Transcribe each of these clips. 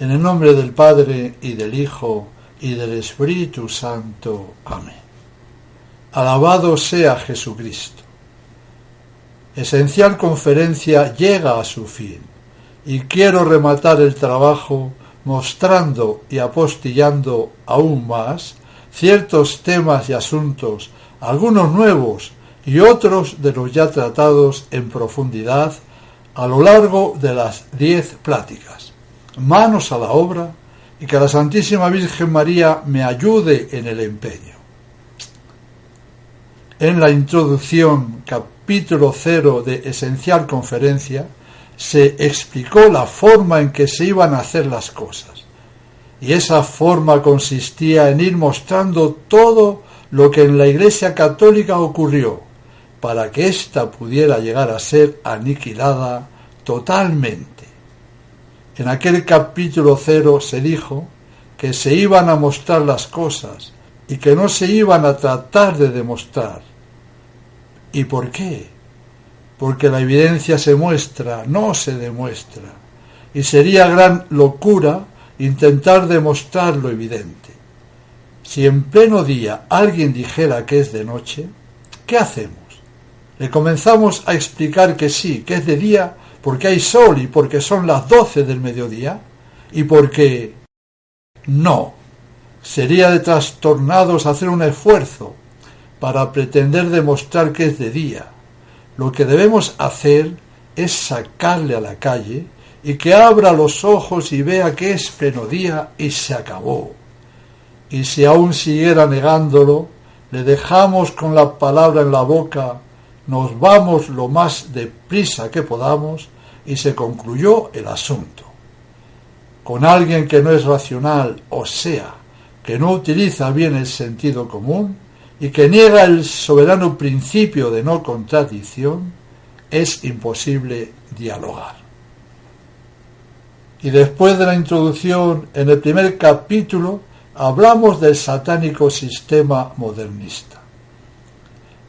En el nombre del Padre, y del Hijo, y del Espíritu Santo. Amén. Alabado sea Jesucristo. Esencial Conferencia llega a su fin, y quiero rematar el trabajo mostrando y apostillando aún más ciertos temas y asuntos, algunos nuevos y otros de los ya tratados en profundidad a lo largo de las 10 pláticas. Manos a la obra y que la Santísima Virgen María me ayude en el empeño. En la introducción, capítulo 0 de Esencial Conferencia, se explicó la forma en que se iban a hacer las cosas, y esa forma consistía en ir mostrando todo lo que en la Iglesia Católica ocurrió, para que ésta pudiera llegar a ser aniquilada totalmente. En aquel capítulo 0 se dijo que se iban a mostrar las cosas y que no se iban a tratar de demostrar. ¿Y por qué? Porque la evidencia se muestra, no se demuestra, y sería gran locura intentar demostrar lo evidente. Si en pleno día alguien dijera que es de noche, ¿qué hacemos? Le comenzamos a explicar que sí, que es de día porque hay sol y porque son las 12 del mediodía, y porque no. Sería de trastornados hacer un esfuerzo para pretender demostrar que es de día. Lo que debemos hacer es sacarle a la calle y que abra los ojos y vea que es pleno día y se acabó. Y si aún siguiera negándolo, le dejamos con la palabra en la boca, nos vamos lo más deprisa que podamos y se concluyó el asunto. Con alguien que no es racional, o sea, que no utiliza bien el sentido común y que niega el soberano principio de no contradicción, es imposible dialogar. Y después de la introducción, en el primer capítulo, hablamos del satánico sistema modernista.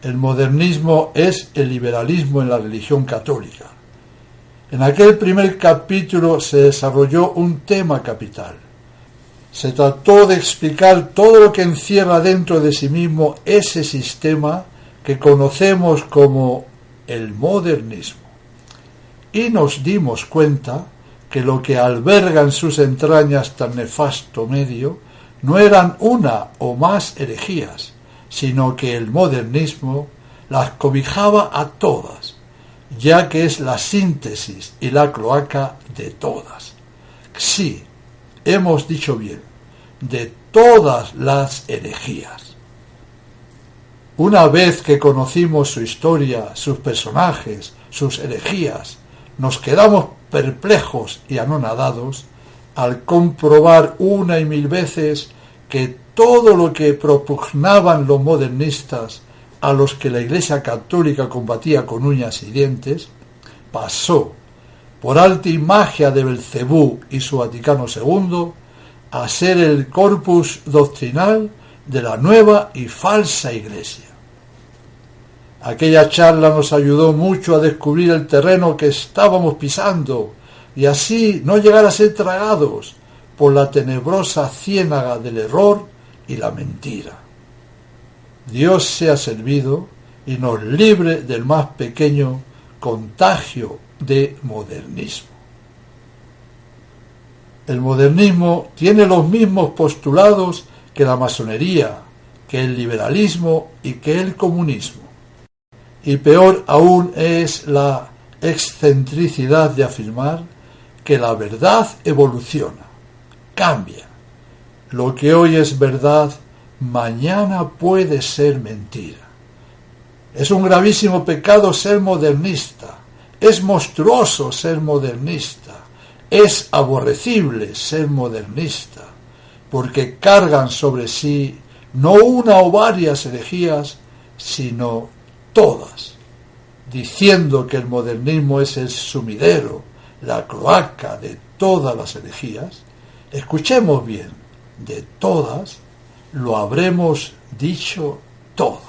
El modernismo es el liberalismo en la religión católica. En aquel primer capítulo se desarrolló un tema capital. Se trató de explicar todo lo que encierra dentro de sí mismo ese sistema que conocemos como el modernismo. Y nos dimos cuenta que lo que alberga en sus entrañas tan nefasto medio no eran una o más herejías, sino que el modernismo las cobijaba a todas, ya que es la síntesis y la cloaca de todas. Sí, hemos dicho bien, de todas las herejías. Una vez que conocimos su historia, sus personajes, sus herejías, nos quedamos perplejos y anonadados al comprobar una y mil veces que todo lo que propugnaban los modernistas, a los que la Iglesia Católica combatía con uñas y dientes, pasó, por arte y magia de Belcebú y su Vaticano II, a ser el corpus doctrinal de la nueva y falsa Iglesia. Aquella charla nos ayudó mucho a descubrir el terreno que estábamos pisando y así no llegar a ser tragados por la tenebrosa ciénaga del error y la mentira. Dios sea servido y nos libre del más pequeño contagio de modernismo. El modernismo tiene los mismos postulados que la masonería, que el liberalismo y que el comunismo. Y peor aún es la excentricidad de afirmar que la verdad evoluciona, cambia. Lo que hoy es verdad, mañana puede ser mentira. Es un gravísimo pecado ser modernista, es monstruoso ser modernista, es aborrecible ser modernista, porque cargan sobre sí no una o varias herejías, sino todas, diciendo que el modernismo es el sumidero, la cloaca de todas las herejías. Escuchemos bien, de todas lo habremos dicho todo.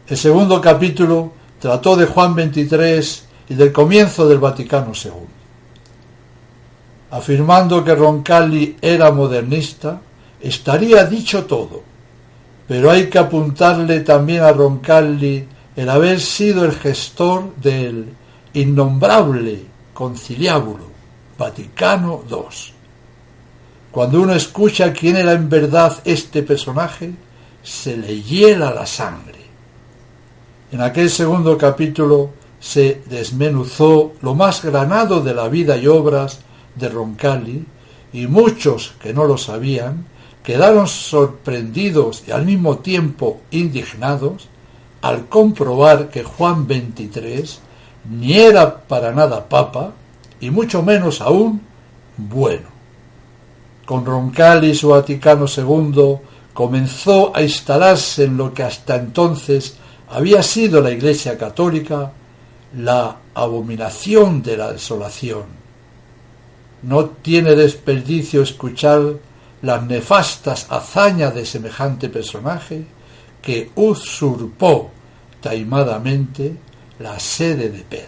El segundo capítulo trató de Juan 23 y del comienzo del Vaticano II. Afirmando que Roncalli era modernista, estaría dicho todo, pero hay que apuntarle también a Roncalli el haber sido el gestor del innombrable conciliábulo Vaticano II. Cuando uno escucha quién era en verdad este personaje, se le hiela la sangre. En aquel segundo capítulo se desmenuzó lo más granado de la vida y obras de Roncalli, y muchos que no lo sabían quedaron sorprendidos y al mismo tiempo indignados al comprobar que Juan XXIII ni era para nada papa y mucho menos aún bueno. Con Roncalli y su Vaticano II comenzó a instalarse en lo que hasta entonces había sido la Iglesia Católica, la abominación de la desolación. No tiene desperdicio escuchar las nefastas hazañas de semejante personaje que usurpó taimadamente la sede de Pedro.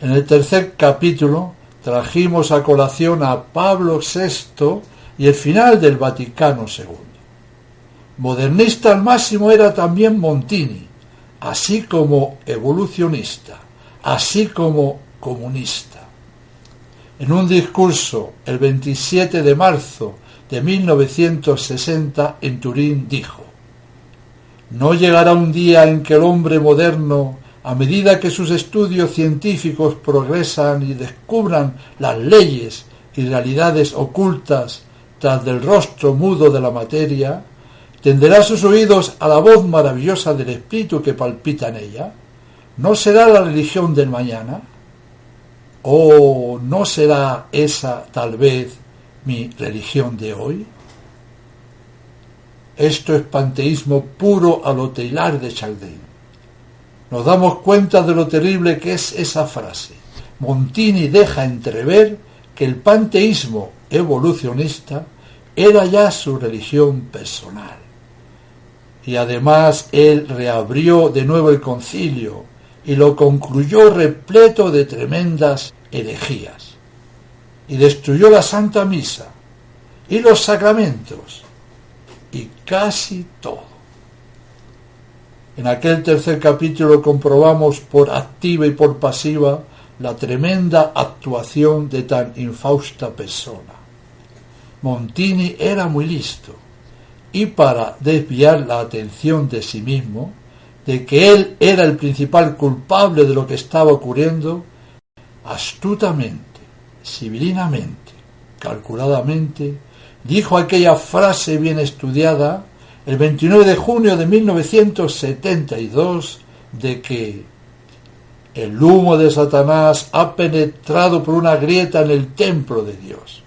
En el tercer capítulo trajimos a colación a Pablo VI y el final del Vaticano II. Modernista al máximo era también Montini, así como evolucionista, así como comunista. En un discurso el 27 de marzo de 1960 en Turín dijo: «No llegará un día en que el hombre moderno, a medida que sus estudios científicos progresan y descubran las leyes y realidades ocultas tras del rostro mudo de la materia, tenderá sus oídos a la voz maravillosa del espíritu que palpita en ella. ¿No será la religión del mañana? ¿O no será esa tal vez mi religión de hoy?» Esto es panteísmo puro a lo Teilhard de Chardin. Nos damos cuenta de lo terrible que es esa frase. Montini deja entrever que el panteísmo evolucionista era ya su religión personal. Y además él reabrió de nuevo el concilio y lo concluyó repleto de tremendas herejías. Y destruyó la Santa Misa y los sacramentos y casi todo. En aquel tercer capítulo comprobamos por activa y por pasiva la tremenda actuación de tan infausta persona. Montini era muy listo, y para desviar la atención de sí mismo, de que él era el principal culpable de lo que estaba ocurriendo, astutamente, civilinamente, calculadamente, dijo aquella frase bien estudiada el 29 de junio de 1972 de que el humo de Satanás ha penetrado por una grieta en el templo de Dios.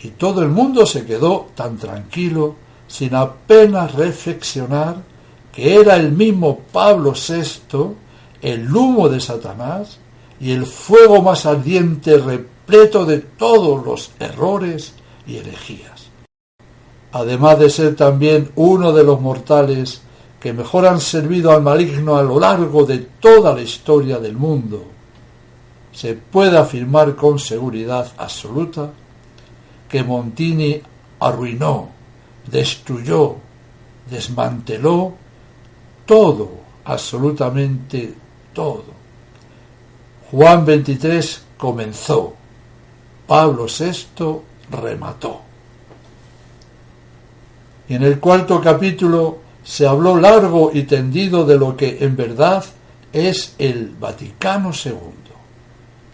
Y todo el mundo se quedó tan tranquilo, sin apenas reflexionar que era el mismo Pablo VI, el humo de Satanás y el fuego más ardiente repleto de todos los errores y herejías. Además de ser también uno de los mortales que mejor han servido al maligno a lo largo de toda la historia del mundo, se puede afirmar con seguridad absoluta que Montini arruinó, destruyó, desmanteló todo, absolutamente todo. Juan XXIII comenzó, Pablo VI remató. Y en el cuarto capítulo se habló largo y tendido de lo que en verdad es el Vaticano II.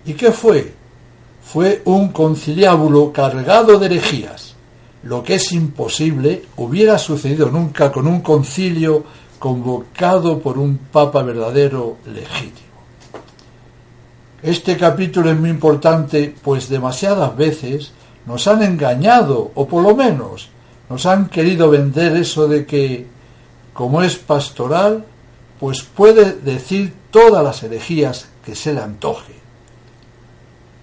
¿Y qué fue? Fue un conciliábulo cargado de herejías. Lo que es imposible hubiera sucedido nunca con un concilio convocado por un papa verdadero legítimo. Este capítulo es muy importante, pues demasiadas veces nos han engañado, o por lo menos nos han querido vender eso de que, como es pastoral, pues puede decir todas las herejías que se le antoje.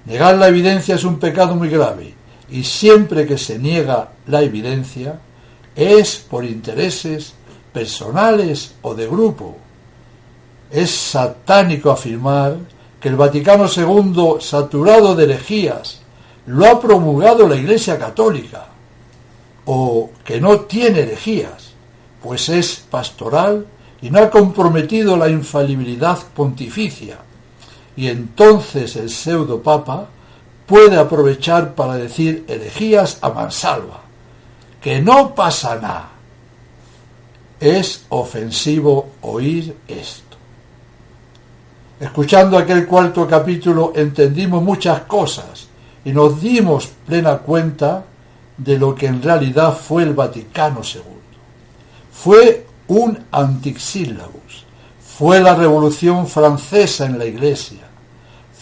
Negar la evidencia es un pecado muy grave, y siempre que se niega la evidencia es por intereses personales o de grupo. Es satánico afirmar que el Vaticano II, saturado de herejías, lo ha promulgado la Iglesia Católica, o que no tiene herejías, pues es pastoral y no ha comprometido la infalibilidad pontificia, y entonces el pseudopapa puede aprovechar para decir herejías a mansalva, que no pasa nada. Es ofensivo oír esto. Escuchando aquel cuarto capítulo entendimos muchas cosas y nos dimos plena cuenta de lo que en realidad fue el Vaticano II. Fue un antixílabus, fue la Revolución Francesa en la Iglesia,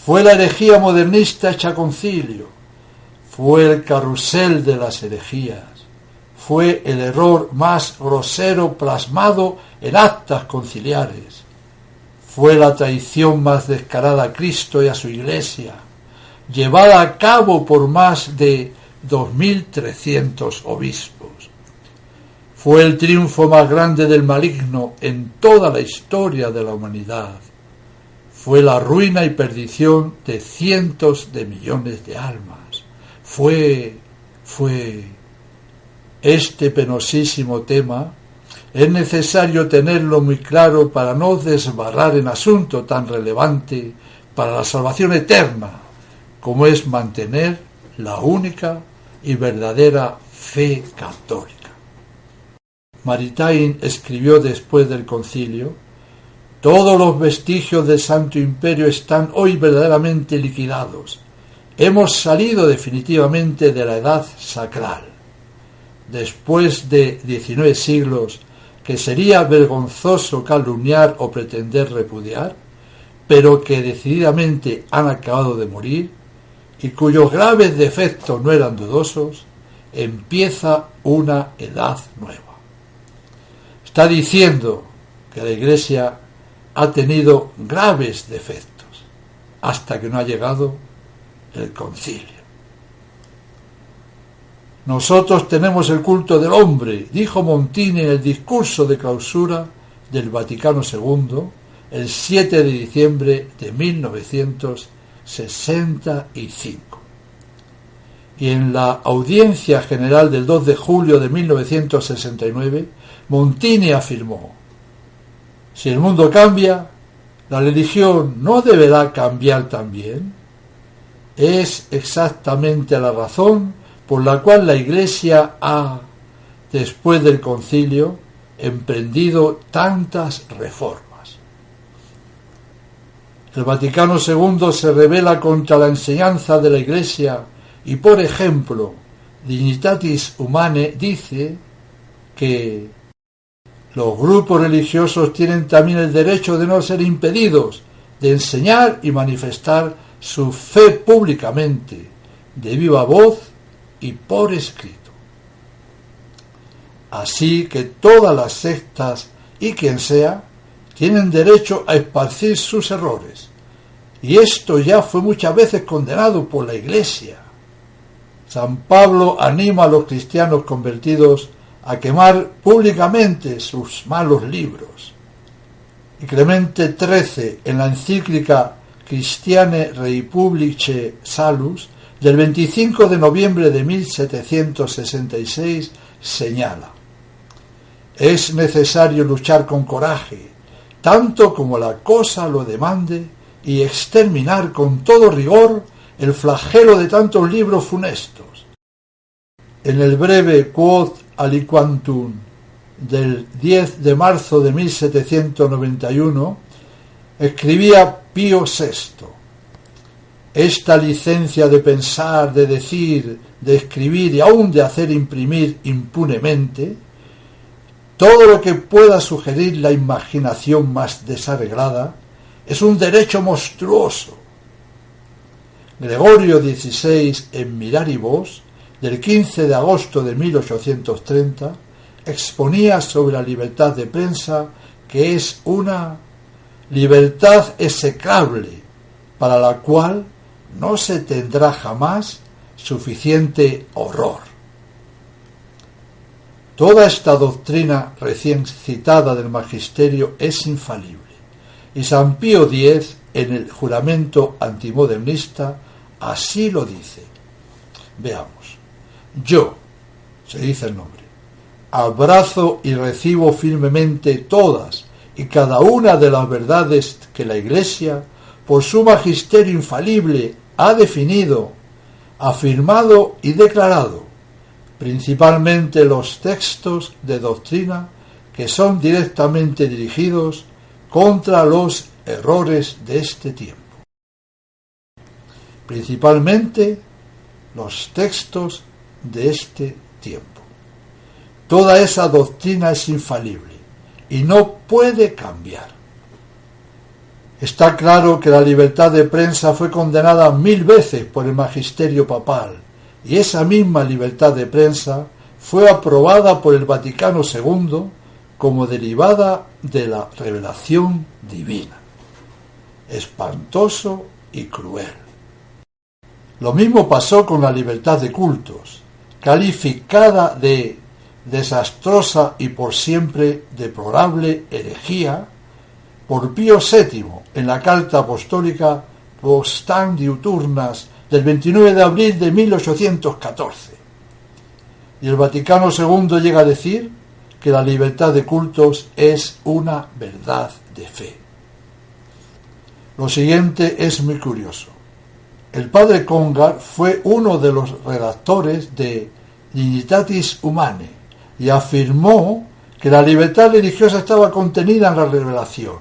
fue la herejía modernista hecha concilio, fue el carrusel de las herejías, fue el error más grosero plasmado en actas conciliares, fue la traición más descarada a Cristo y a su Iglesia, llevada a cabo por más de 2.300 obispos. Fue el triunfo más grande del maligno en toda la historia de la humanidad. Fue la ruina y perdición de cientos de millones de almas. Fue este penosísimo tema. Es necesario tenerlo muy claro para no desbarrar en asunto tan relevante para la salvación eterna, como es mantener la única y verdadera fe católica. Maritain escribió después del concilio: todos los vestigios del Santo Imperio están hoy verdaderamente liquidados. Hemos salido definitivamente de la edad sacral. Después de 19 siglos, que sería vergonzoso calumniar o pretender repudiar, pero que decididamente han acabado de morir, y cuyos graves defectos no eran dudosos, empieza una edad nueva. Está diciendo que la Iglesia ha tenido graves defectos hasta que no ha llegado el concilio. Nosotros tenemos el culto del hombre, dijo Montini en el discurso de clausura del Vaticano II el 7 de diciembre de 1965. Y en la audiencia general del 2 de julio de 1969, Montini afirmó: si el mundo cambia, ¿la religión no deberá cambiar también? Es exactamente la razón por la cual la Iglesia ha, después del concilio, emprendido tantas reformas. El Vaticano II se rebela contra la enseñanza de la Iglesia y, por ejemplo, Dignitatis Humanae dice que los grupos religiosos tienen también el derecho de no ser impedidos de enseñar y manifestar su fe públicamente, de viva voz y por escrito. Así que todas las sectas y quien sea tienen derecho a esparcir sus errores, y esto ya fue muchas veces condenado por la Iglesia. San Pablo anima a los cristianos convertidos a quemar públicamente sus malos libros. Y Clemente XIII, en la encíclica Christiane Republicae Salus del 25 de noviembre de 1766, señala: es necesario luchar con coraje, tanto como la cosa lo demande, y exterminar con todo rigor el flagelo de tantos libros funestos. En el breve Quod aliquantum del 10 de marzo de 1791, escribía Pío VI: esta licencia de pensar, de decir, de escribir y aun de hacer imprimir impunemente todo lo que pueda sugerir la imaginación más desarreglada es un derecho monstruoso. Gregorio XVI, en Miraribus, del 15 de agosto de 1830, exponía sobre la libertad de prensa que es una libertad execrable para la cual no se tendrá jamás suficiente horror. Toda esta doctrina recién citada del magisterio es infalible, y San Pío X en el juramento antimodernista así lo dice. Veamos. Yo, se dice el nombre, abrazo y recibo firmemente todas y cada una de las verdades que la Iglesia, por su magisterio infalible, ha definido, afirmado y declarado, principalmente los textos de doctrina que son directamente dirigidos contra los errores de este tiempo. Principalmente los textos de este tiempo. Toda esa doctrina es infalible y no puede cambiar. Está claro que la libertad de prensa fue condenada 1000 veces por el magisterio papal, y esa misma libertad de prensa fue aprobada por el Vaticano II como derivada de la revelación divina. Espantoso y cruel. Lo mismo pasó con la libertad de cultos, calificada de desastrosa y por siempre deplorable herejía por Pío VII en la Carta Apostólica Postam Diuturnas del 29 de abril de 1814. Y el Vaticano II llega a decir que la libertad de cultos es una verdad de fe. Lo siguiente es muy curioso. El padre Congar fue uno de los redactores de Dignitatis Humanae y afirmó que la libertad religiosa estaba contenida en la revelación,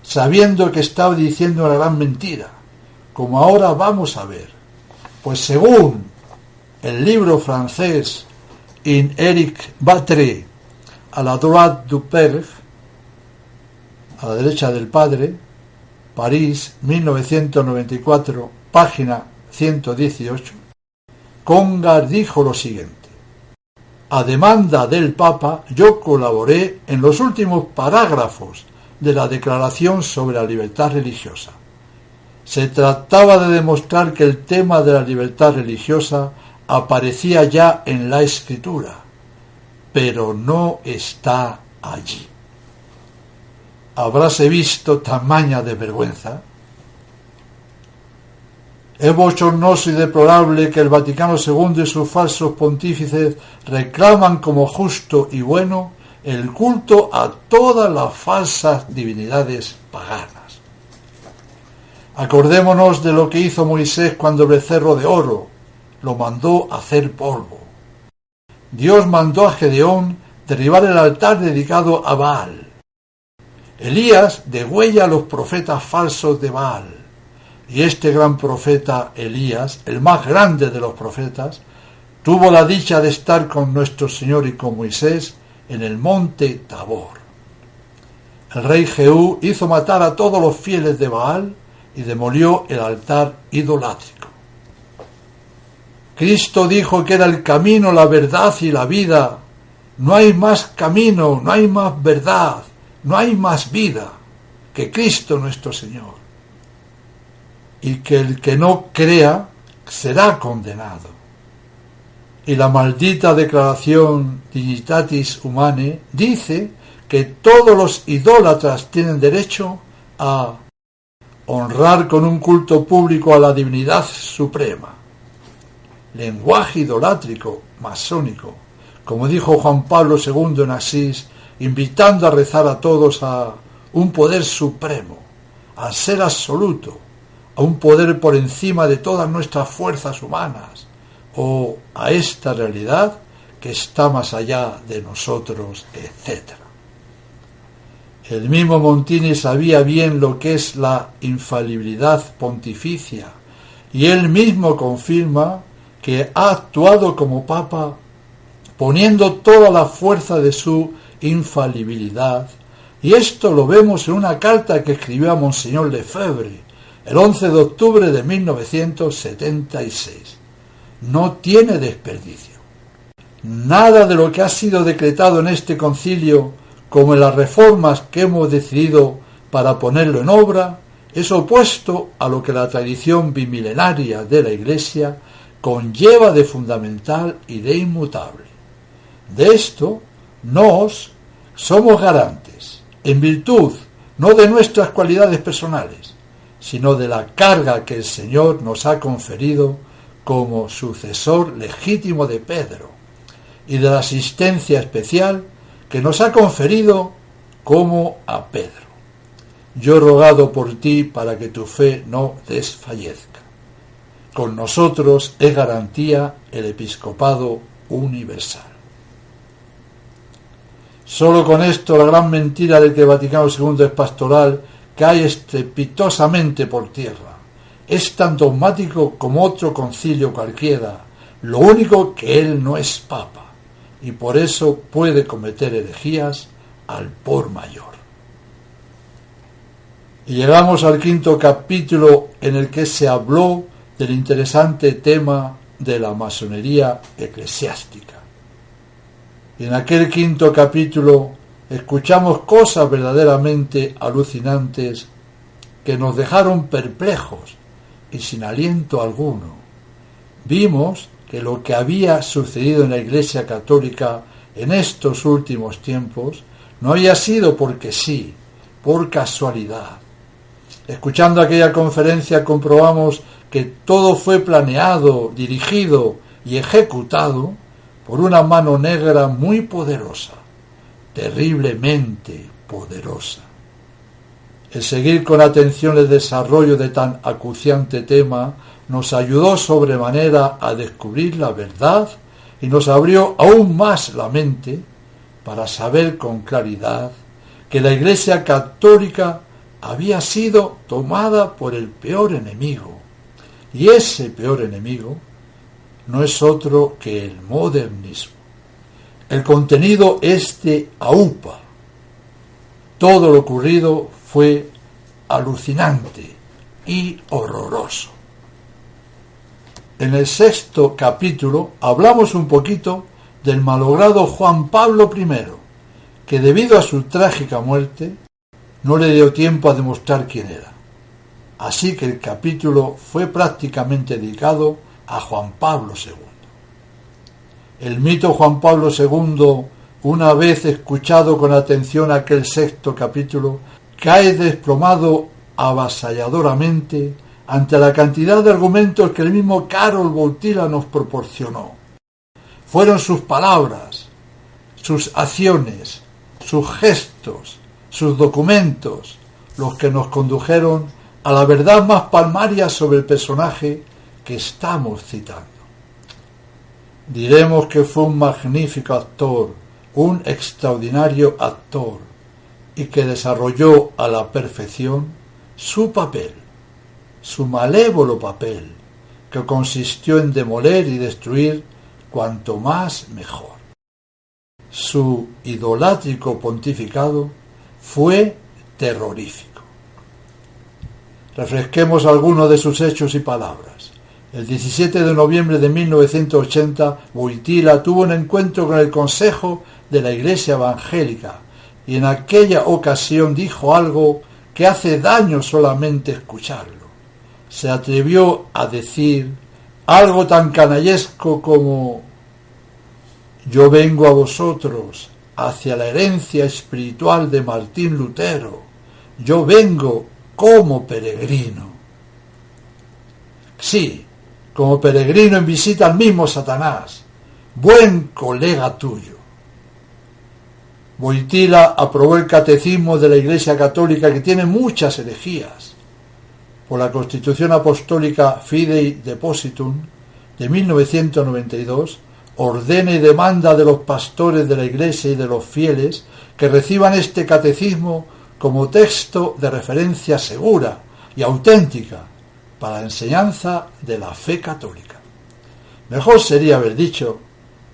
sabiendo que estaba diciendo una gran mentira, como ahora vamos a ver. Pues según el libro francés In Eric Batre, a la droite du Père, a la derecha del padre, París, 1994, página 118, Congar dijo lo siguiente: a demanda del Papa, yo colaboré en los últimos parágrafos de la Declaración sobre la Libertad Religiosa. Se trataba de demostrar que el tema de la libertad religiosa aparecía ya en la Escritura, pero no está allí. ¿Habráse visto tamaña de vergüenza? Es bochornoso y deplorable que el Vaticano II y sus falsos pontífices reclaman como justo y bueno el culto a todas las falsas divinidades paganas. Acordémonos de lo que hizo Moisés cuando el becerro de oro lo mandó a hacer polvo. Dios mandó a Gedeón derribar el altar dedicado a Baal. Elías degüella a los profetas falsos de Baal. Y este gran profeta Elías, el más grande de los profetas, tuvo la dicha de estar con nuestro Señor y con Moisés en el monte Tabor. El rey Jehú hizo matar a todos los fieles de Baal y demolió el altar idolátrico. Cristo dijo que era el camino, la verdad y la vida. No hay más camino, no hay más verdad, no hay más vida que Cristo nuestro Señor. Y que el que no crea será condenado. Y la maldita declaración Dignitatis Humanae dice que todos los idólatras tienen derecho a honrar con un culto público a la divinidad suprema. Lenguaje idolátrico, masónico, como dijo Juan Pablo II en Asís, invitando a rezar a todos a un poder supremo, al ser absoluto, a un poder por encima de todas nuestras fuerzas humanas, o a esta realidad que está más allá de nosotros, etc. El mismo Montini sabía bien lo que es la infalibilidad pontificia, y él mismo confirma que ha actuado como Papa poniendo toda la fuerza de su infalibilidad, y esto lo vemos en una carta que escribió a Monseñor Lefebvre el 11 de octubre de 1976. No tiene desperdicio. Nada de lo que ha sido decretado en este concilio, como en las reformas que hemos decidido para ponerlo en obra, es opuesto a lo que la tradición bimilenaria de la Iglesia conlleva de fundamental y de inmutable. De esto nos somos garantes, en virtud no de nuestras cualidades personales, sino de la carga que el Señor nos ha conferido como sucesor legítimo de Pedro, y de la asistencia especial que nos ha conferido como a Pedro. Yo he rogado por ti para que tu fe no desfallezca. Con nosotros es garantía el episcopado universal. Solo con esto la gran mentira de que Vaticano II es pastoral cae estrepitosamente por tierra. Es tan dogmático como otro concilio cualquiera, lo único que él no es papa, y por eso puede cometer herejías al por mayor. Y llegamos al 5º capítulo, en el que se habló del interesante tema de la masonería eclesiástica. Y en aquel 5º capítulo escuchamos cosas verdaderamente alucinantes que nos dejaron perplejos y sin aliento alguno. Vimos que lo que había sucedido en la Iglesia Católica en estos últimos tiempos no había sido porque sí, por casualidad. Escuchando aquella conferencia comprobamos que todo fue planeado, dirigido y ejecutado por una mano negra muy poderosa, terriblemente poderosa. El seguir con atención el desarrollo de tan acuciante tema nos ayudó sobremanera a descubrir la verdad y nos abrió aún más la mente para saber con claridad que la Iglesia Católica había sido tomada por el peor enemigo, y ese peor enemigo no es otro que el modernismo. El contenido es de AUPA. Todo lo ocurrido fue alucinante y horroroso. En el 6º capítulo hablamos un poquito del malogrado Juan Pablo I, que debido a su trágica muerte no le dio tiempo a demostrar quién era. Así que el capítulo fue prácticamente dedicado a Juan Pablo II. El mito Juan Pablo II, una vez escuchado con atención aquel 6º capítulo, cae desplomado avasalladoramente ante la cantidad de argumentos que el mismo Karol Wojtyła nos proporcionó. Fueron sus palabras, sus acciones, sus gestos, sus documentos, los que nos condujeron a la verdad más palmaria sobre el personaje que estamos citando. Diremos que fue un magnífico actor, un extraordinario actor, y que desarrolló a la perfección su papel, su malévolo papel, que consistió en demoler y destruir cuanto más mejor. Su idolátrico pontificado fue terrorífico. Refresquemos algunos de sus hechos y palabras. El 17 de noviembre de 1980, Wojtyła tuvo un encuentro con el Consejo de la Iglesia Evangélica y en aquella ocasión dijo algo que hace daño solamente escucharlo. Se atrevió a decir algo tan canallesco como: yo vengo a vosotros hacia la herencia espiritual de Martín Lutero. Yo vengo como peregrino. Sí, como peregrino en visita al mismo Satanás, buen colega tuyo. Wojtyła aprobó el catecismo de la Iglesia Católica, que tiene muchas herejías. Por la Constitución Apostólica Fidei Depositum de 1992, ordena y demanda de los pastores de la Iglesia y de los fieles que reciban este catecismo como texto de referencia segura y auténtica para la enseñanza de la fe católica. Mejor sería haber dicho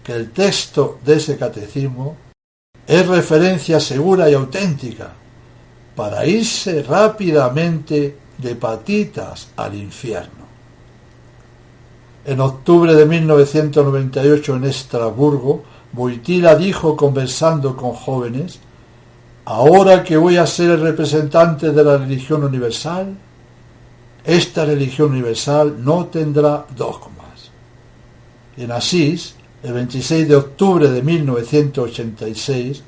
que el texto de ese catecismo es referencia segura y auténtica para irse rápidamente de patitas al infierno. En octubre de 1998 en Estrasburgo, Wojtyła dijo, conversando con jóvenes: ahora que voy a ser el representante de la religión universal, esta religión universal no tendrá dogmas. En Asís, el 26 de octubre de 1986,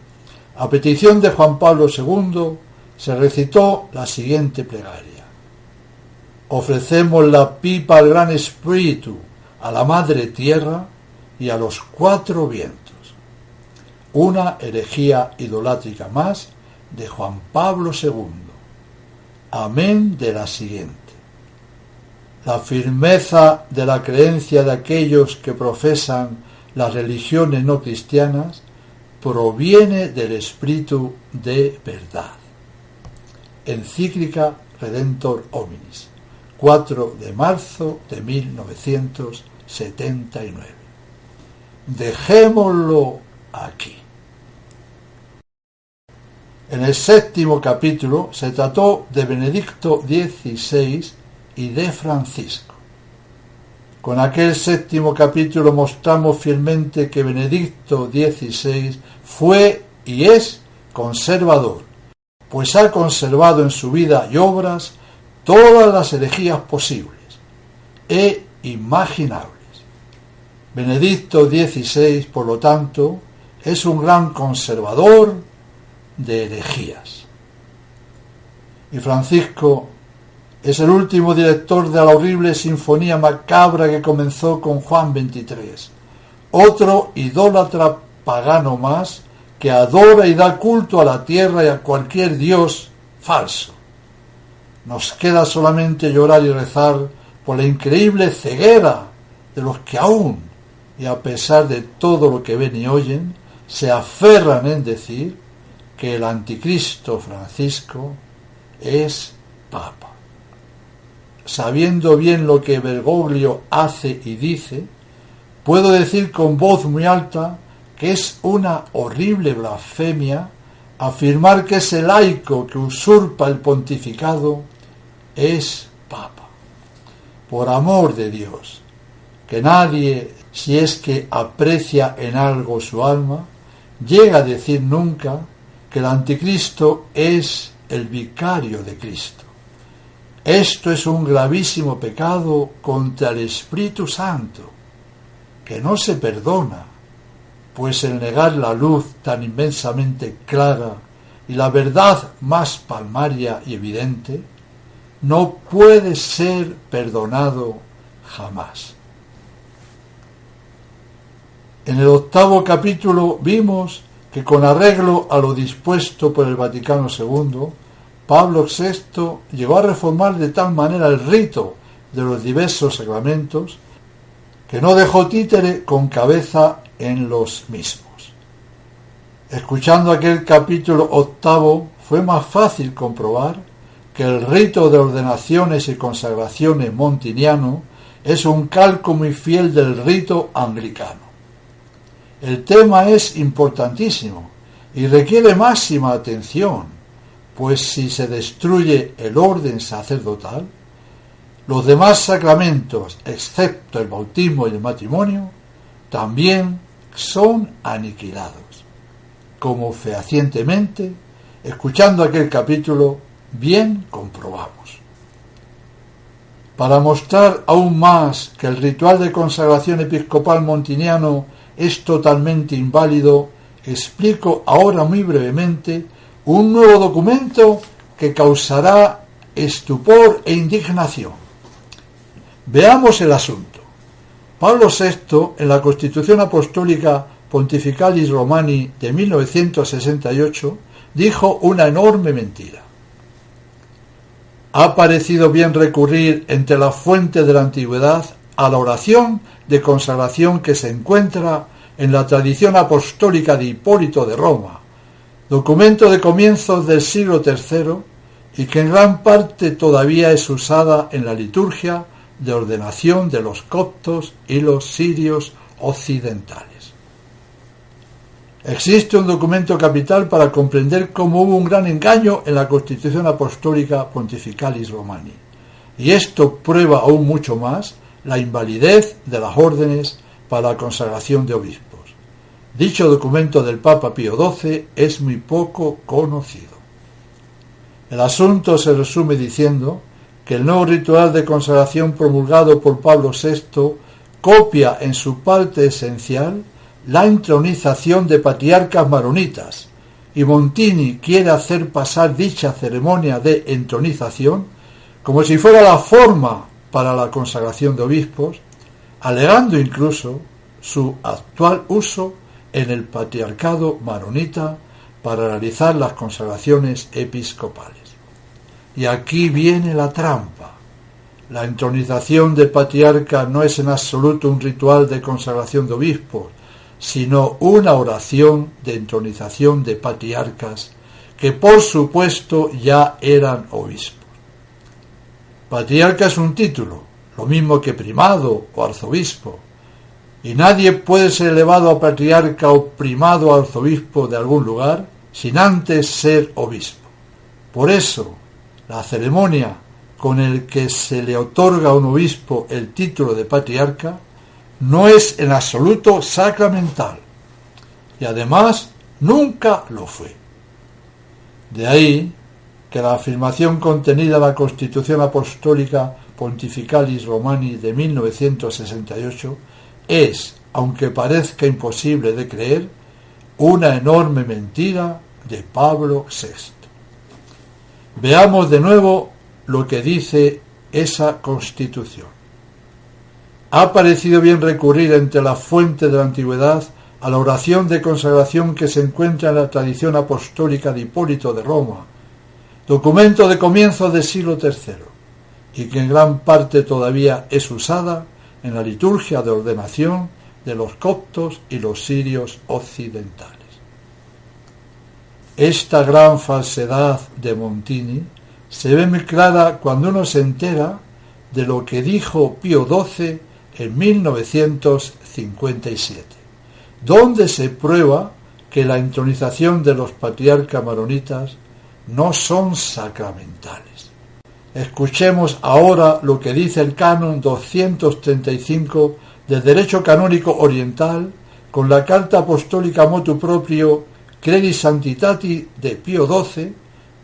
a petición de Juan Pablo II, se recitó la siguiente plegaria: Ofrecemos la pipa al Gran Espíritu, a la Madre Tierra y a los cuatro vientos. Una herejía idolátrica más de Juan Pablo II. Amén de la siguiente. La firmeza de la creencia de aquellos que profesan las religiones no cristianas proviene del Espíritu de verdad. Encíclica Redemptor Hominis, 4 de marzo de 1979. Dejémoslo aquí. En el 7º capítulo se trató de Benedicto XVI y de Francisco. Con aquel 7º capítulo mostramos fielmente que Benedicto XVI fue y es conservador, pues ha conservado en su vida y obras todas las herejías posibles e imaginables. Benedicto XVI, por lo tanto, es un gran conservador de herejías. Y Francisco es el último director de la horrible sinfonía macabra que comenzó con Juan XXIII, otro idólatra pagano más que adora y da culto a la tierra y a cualquier dios falso. Nos queda solamente llorar y rezar por la increíble ceguera de los que aún, y a pesar de todo lo que ven y oyen, se aferran en decir que el anticristo Francisco es Papa. Sabiendo bien lo que Bergoglio hace y dice, puedo decir con voz muy alta que es una horrible blasfemia afirmar que ese laico que usurpa el pontificado es Papa. Por amor de Dios, que nadie, si es que aprecia en algo su alma, llega a decir nunca que el anticristo es el vicario de Cristo. Esto es un gravísimo pecado contra el Espíritu Santo, que no se perdona, pues el negar la luz tan inmensamente clara y la verdad más palmaria y evidente, no puede ser perdonado jamás. En el 8º capítulo vimos que con arreglo a lo dispuesto por el Vaticano II, Pablo VI llegó a reformar de tal manera el rito de los diversos sacramentos que no dejó títere con cabeza en los mismos. Escuchando aquel capítulo 8, fue más fácil comprobar que el rito de ordenaciones y consagraciones montiniano es un calco muy fiel del rito anglicano. El tema es importantísimo y requiere máxima atención, pues si se destruye el orden sacerdotal, los demás sacramentos, excepto el bautismo y el matrimonio, también son aniquilados, como fehacientemente, escuchando aquel capítulo, bien comprobamos. Para mostrar aún más que el ritual de consagración episcopal montiniano es totalmente inválido, explico ahora muy brevemente un nuevo documento que causará estupor e indignación. Veamos el asunto. Pablo VI, en la Constitución Apostólica Pontificalis Romani de 1968, dijo una enorme mentira. Ha parecido bien recurrir entre las fuentes de la antigüedad a la oración de consagración que se encuentra en la tradición apostólica de Hipólito de Roma, documento de comienzos del siglo III y que en gran parte todavía es usada en la liturgia de ordenación de los coptos y los sirios occidentales. Existe un documento capital para comprender cómo hubo un gran engaño en la Constitución Apostólica Pontificalis Romani, y esto prueba aún mucho más la invalidez de las órdenes para la consagración de obispos. Dicho documento del Papa Pío XII es muy poco conocido. El asunto se resume diciendo que el nuevo ritual de consagración promulgado por Pablo VI copia en su parte esencial la intronización de patriarcas maronitas, y Montini quiere hacer pasar dicha ceremonia de entronización como si fuera la forma para la consagración de obispos, alegando incluso su actual uso en el patriarcado maronita para realizar las consagraciones episcopales. Y aquí viene la trampa. La entronización del patriarca no es en absoluto un ritual de consagración de obispos, sino una oración de entronización de patriarcas que por supuesto ya eran obispos. Patriarca es un título, lo mismo que primado o arzobispo, y nadie puede ser elevado a patriarca o primado o arzobispo de algún lugar sin antes ser obispo. Por eso, la ceremonia con el que se le otorga a un obispo el título de patriarca no es en absoluto sacramental, y además nunca lo fue. De ahí que la afirmación contenida en la Constitución Apostólica Pontificalis Romani de 1968 es, aunque parezca imposible de creer, una enorme mentira de Pablo VI. Veamos de nuevo lo que dice esa Constitución. Ha parecido bien recurrir entre las fuentes de la antigüedad a la oración de consagración que se encuentra en la tradición apostólica de Hipólito de Roma, documento de comienzos del siglo III, y que en gran parte todavía es usada en la liturgia de ordenación de los coptos y los sirios occidentales. Esta gran falsedad de Montini se ve muy clara cuando uno se entera de lo que dijo Pío XII en 1957, donde se prueba que la entronización de los patriarcas maronitas no son sacramentales. Escuchemos ahora lo que dice el canon 235 del Derecho Canónico Oriental con la carta apostólica motu proprio Credit Sanctitati de Pío XII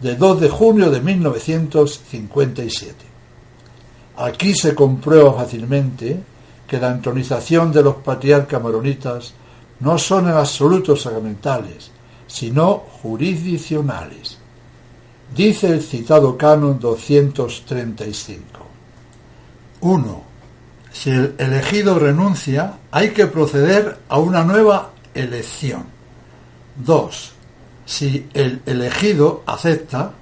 de 2 de junio de 1957. Aquí se comprueba fácilmente que la entronización de los patriarcas maronitas no son en absoluto sacramentales, sino jurisdiccionales. Dice el citado canon 235. 1. Si el elegido renuncia, hay que proceder a una nueva elección. 2. Si el elegido acepta,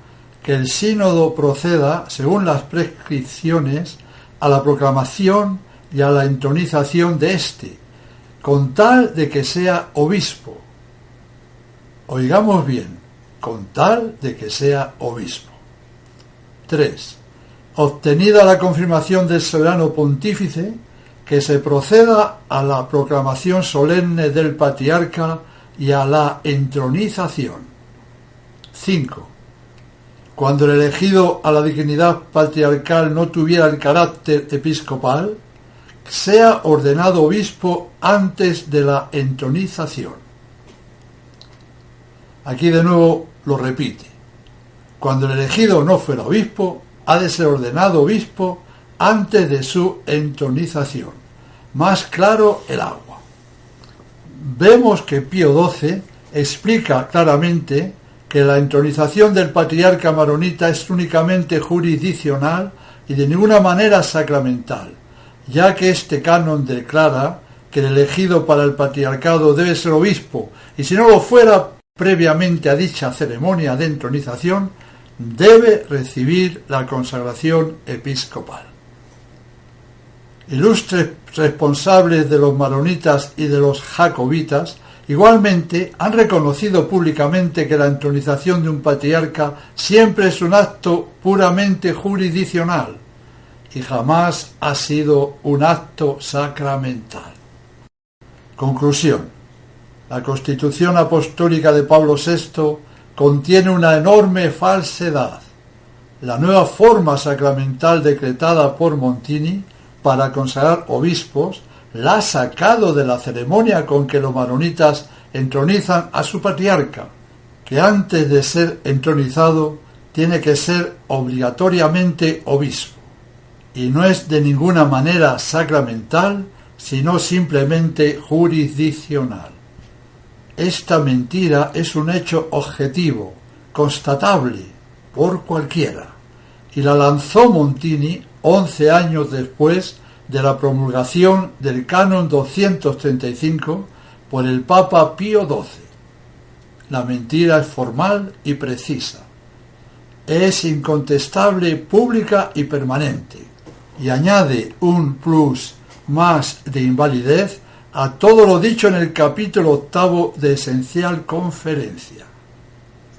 que el sínodo proceda, según las prescripciones, a la proclamación y a la entronización de éste, con tal de que sea obispo. Oigamos bien, con tal de que sea obispo. 3. Obtenida la confirmación del soberano pontífice, que se proceda a la proclamación solemne del patriarca y a la entronización. 5. Cuando el elegido a la dignidad patriarcal no tuviera el carácter episcopal, sea ordenado obispo antes de la entronización. Aquí de nuevo lo repite. Cuando el elegido no fuera obispo, ha de ser ordenado obispo antes de su entronización. Más claro el agua. Vemos que Pío XII explica claramente que la entronización del patriarca maronita es únicamente jurisdiccional y de ninguna manera sacramental, ya que este canon declara que el elegido para el patriarcado debe ser obispo, y si no lo fuera previamente a dicha ceremonia de entronización, debe recibir la consagración episcopal. Ilustres responsables de los maronitas y de los jacobitas igualmente han reconocido públicamente que la entronización de un patriarca siempre es un acto puramente jurisdiccional y jamás ha sido un acto sacramental. Conclusión. La Constitución Apostólica de Pablo VI contiene una enorme falsedad. La nueva forma sacramental decretada por Montini para consagrar obispos la ha sacado de la ceremonia con que los maronitas entronizan a su patriarca, que antes de ser entronizado tiene que ser obligatoriamente obispo, y no es de ninguna manera sacramental, sino simplemente jurisdiccional. Esta mentira es un hecho objetivo, constatable por cualquiera, y la lanzó Montini 11 años después de la promulgación del Canon 235 por el Papa Pío XII. La mentira es formal y precisa. Es incontestable, pública y permanente, y añade un plus más de invalidez a todo lo dicho en el capítulo 8 de Esencial Conferencia,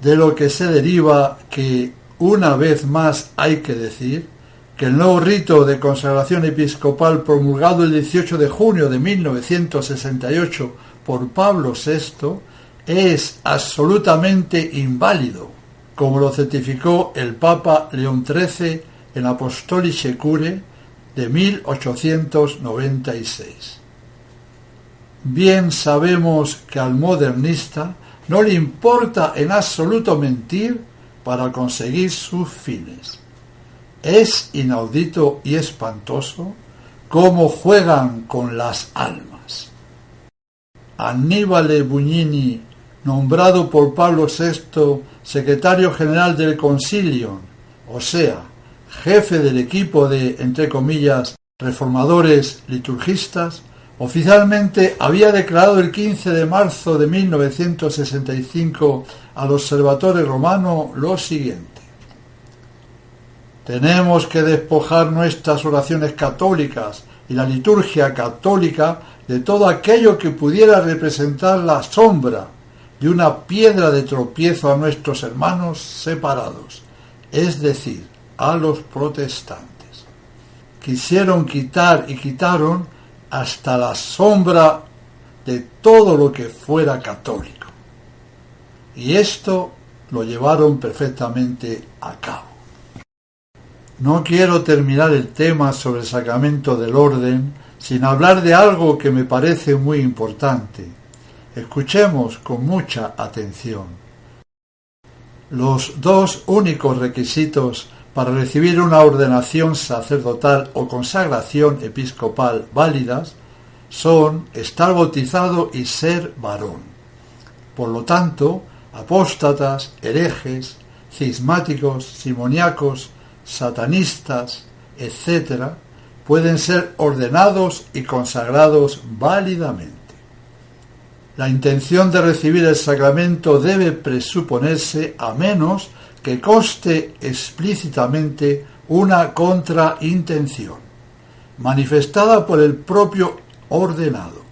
de lo que se deriva que, una vez más hay que decir, que el nuevo rito de consagración episcopal promulgado el 18 de junio de 1968 por Pablo VI es absolutamente inválido, como lo certificó el Papa León XIII en Apostolice Cure de 1896. Bien sabemos que al modernista no le importa en absoluto mentir para conseguir sus fines. Es inaudito y espantoso cómo juegan con las almas. Annibale Bugnini, nombrado por Pablo VI secretario general del Concilium, o sea, jefe del equipo de, entre comillas, reformadores liturgistas, oficialmente había declarado el 15 de marzo de 1965 al Observatore Romano lo siguiente: tenemos que despojar nuestras oraciones católicas y la liturgia católica de todo aquello que pudiera representar la sombra de una piedra de tropiezo a nuestros hermanos separados, es decir, a los protestantes. Quisieron quitar y quitaron hasta la sombra de todo lo que fuera católico. Y esto lo llevaron perfectamente a cabo. No quiero terminar el tema sobre el sacramento del orden sin hablar de algo que me parece muy importante. Escuchemos con mucha atención. Los dos únicos requisitos para recibir una ordenación sacerdotal o consagración episcopal válidas son estar bautizado y ser varón. Por lo tanto, apóstatas, herejes, cismáticos, simoniacos, satanistas, etc., pueden ser ordenados y consagrados válidamente. La intención de recibir el sacramento debe presuponerse a menos que conste explícitamente una contraintención, manifestada por el propio ordenado.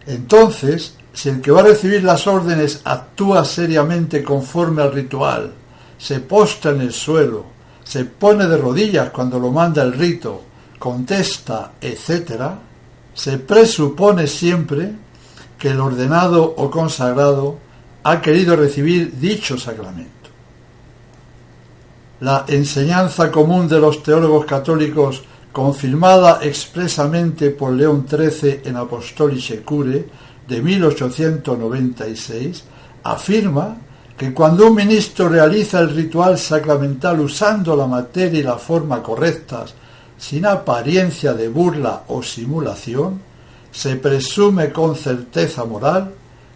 Entonces, si el que va a recibir las órdenes actúa seriamente conforme al ritual, se postra en el suelo, se pone de rodillas cuando lo manda el rito, contesta, etc., se presupone siempre que el ordenado o consagrado ha querido recibir dicho sacramento. La enseñanza común de los teólogos católicos, confirmada expresamente por León XIII en Apostolice Cure de 1896, afirma que cuando un ministro realiza el ritual sacramental usando la materia y la forma correctas, sin apariencia de burla o simulación, se presume con certeza moral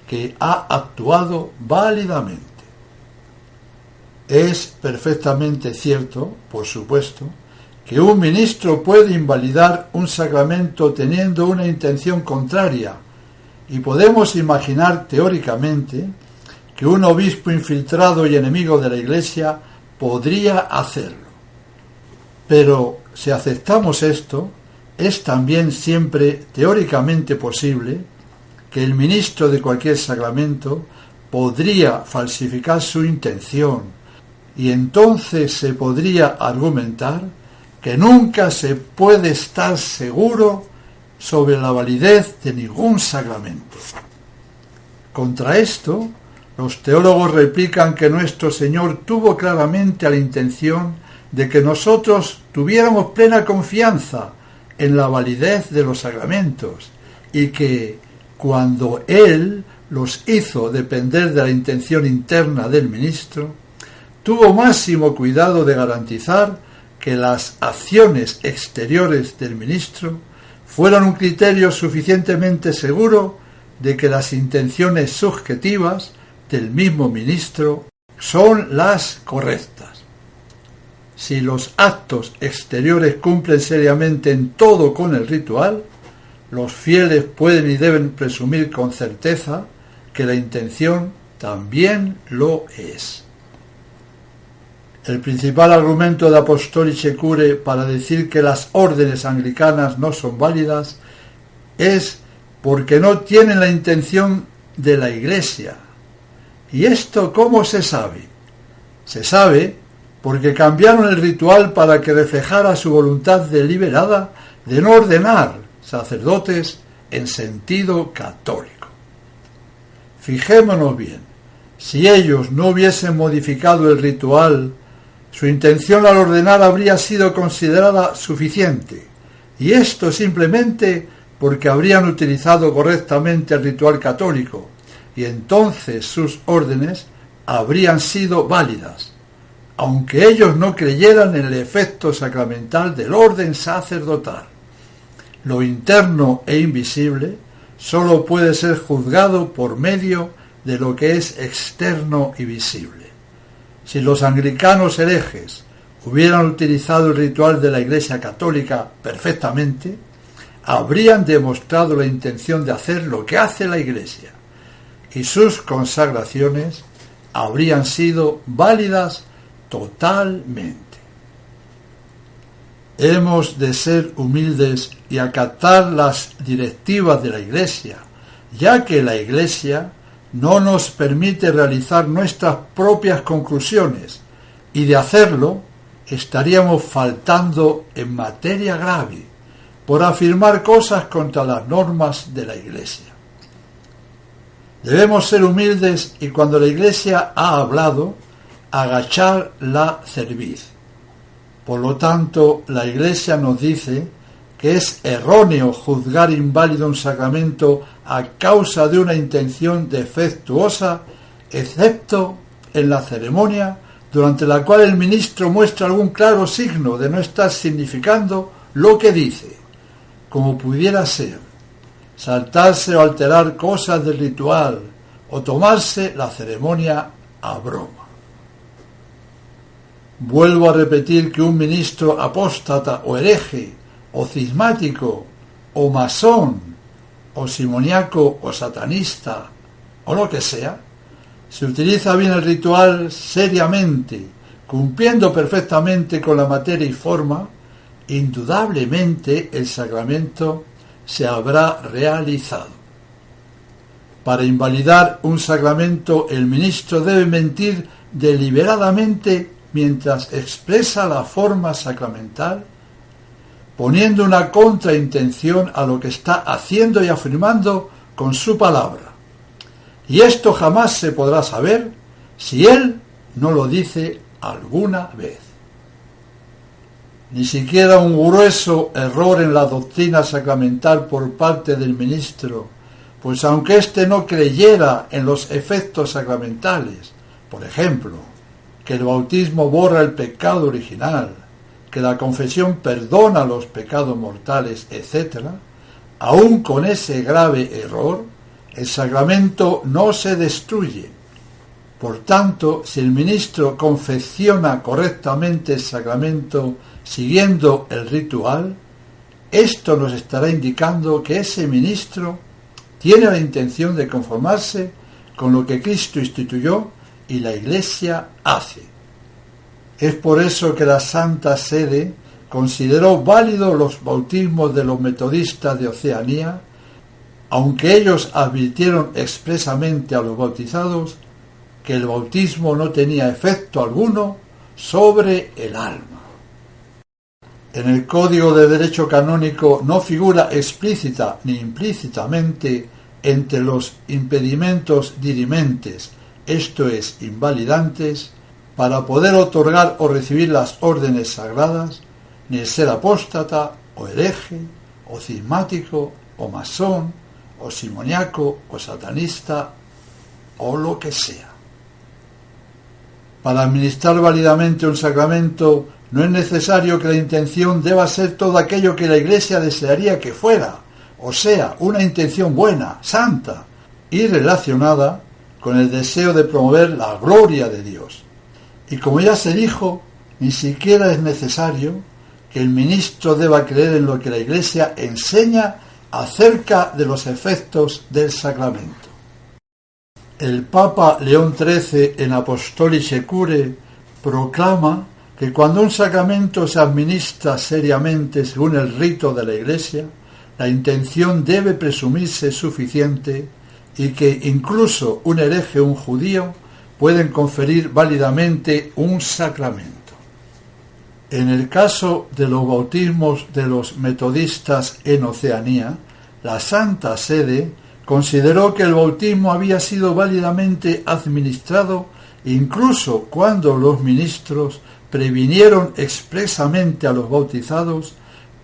que ha actuado válidamente. Es perfectamente cierto, por supuesto, que un ministro puede invalidar un sacramento teniendo una intención contraria, y podemos imaginar teóricamente que un obispo infiltrado y enemigo de la Iglesia podría hacerlo. Pero si aceptamos esto, es también siempre teóricamente posible que el ministro de cualquier sacramento podría falsificar su intención, y entonces se podría argumentar que nunca se puede estar seguro sobre la validez de ningún sacramento. Contra esto, los teólogos replican que nuestro Señor tuvo claramente la intención de que nosotros tuviéramos plena confianza en la validez de los sacramentos y que, cuando Él los hizo depender de la intención interna del ministro, tuvo máximo cuidado de garantizar que las acciones exteriores del ministro fueran un criterio suficientemente seguro de que las intenciones subjetivas del mismo ministro son las correctas. si los actos exteriores cumplen seriamente en todo con el ritual, los fieles pueden y deben presumir con certeza que la intención también lo es. El principal argumento de Apostolice Cure para decir que las órdenes anglicanas no son válidas es porque no tienen la intención de la Iglesia. ¿Y esto cómo se sabe? Se sabe porque cambiaron el ritual para que reflejara su voluntad deliberada de no ordenar sacerdotes en sentido católico. Fijémonos bien, si ellos no hubiesen modificado el ritual, su intención al ordenar habría sido considerada suficiente, y esto simplemente porque habrían utilizado correctamente el ritual católico, y entonces sus órdenes habrían sido válidas, aunque ellos no creyeran en el efecto sacramental del orden sacerdotal. Lo interno e invisible sólo puede ser juzgado por medio de lo que es externo y visible. Si los anglicanos herejes hubieran utilizado el ritual de la Iglesia Católica perfectamente, habrían demostrado la intención de hacer lo que hace la Iglesia, y sus consagraciones habrían sido válidas totalmente. Hemos de ser humildes y acatar las directivas de la Iglesia, ya que la Iglesia no nos permite realizar nuestras propias conclusiones, y de hacerlo estaríamos faltando en materia grave por afirmar cosas contra las normas de la Iglesia. Debemos ser humildes y cuando la Iglesia ha hablado, agachar la cerviz. Por lo tanto, la Iglesia nos dice que es erróneo juzgar inválido un sacramento a causa de una intención defectuosa, excepto en la ceremonia durante la cual el ministro muestra algún claro signo de no estar significando lo que dice, como pudiera ser saltarse o alterar cosas del ritual o tomarse la ceremonia a broma. Vuelvo a repetir que un ministro apóstata o hereje o cismático o masón o simoniaco o satanista o lo que sea, si utiliza bien el ritual seriamente, cumpliendo perfectamente con la materia y forma, indudablemente el sacramento se habrá realizado. Para invalidar un sacramento, el ministro debe mentir deliberadamente mientras expresa la forma sacramental, poniendo una contraintención a lo que está haciendo y afirmando con su palabra. Y esto jamás se podrá saber si él no lo dice alguna vez. Ni siquiera un grueso error en la doctrina sacramental por parte del ministro, pues aunque éste no creyera en los efectos sacramentales, por ejemplo, que el bautismo borra el pecado original, que la confesión perdona los pecados mortales, etc., aún con ese grave error, el sacramento no se destruye. Por tanto, si el ministro confecciona correctamente el sacramento siguiendo el ritual, esto nos estará indicando que ese ministro tiene la intención de conformarse con lo que Cristo instituyó y la Iglesia hace. Es por eso que la Santa Sede consideró válidos los bautismos de los metodistas de Oceanía, aunque ellos advirtieron expresamente a los bautizados que el bautismo no tenía efecto alguno sobre el alma. En el Código de Derecho Canónico no figura explícita ni implícitamente entre los impedimentos dirimentes, esto es, invalidantes, para poder otorgar o recibir las órdenes sagradas, ni el ser apóstata, o hereje, o cismático, o masón, o simoniaco, o satanista, o lo que sea. Para administrar válidamente un sacramento no es necesario que la intención deba ser todo aquello que la Iglesia desearía que fuera, o sea, una intención buena, santa, y relacionada con el deseo de promover la gloria de Dios. Y como ya se dijo, ni siquiera es necesario que el ministro deba creer en lo que la Iglesia enseña acerca de los efectos del sacramento. El Papa León XIII en Apostolice Curae proclama que cuando un sacramento se administra seriamente según el rito de la Iglesia, la intención debe presumirse suficiente y que incluso un hereje o un judío pueden conferir válidamente un sacramento. En el caso de los bautismos de los metodistas en Oceanía, la Santa Sede consideró que el bautismo había sido válidamente administrado incluso cuando los ministros previnieron expresamente a los bautizados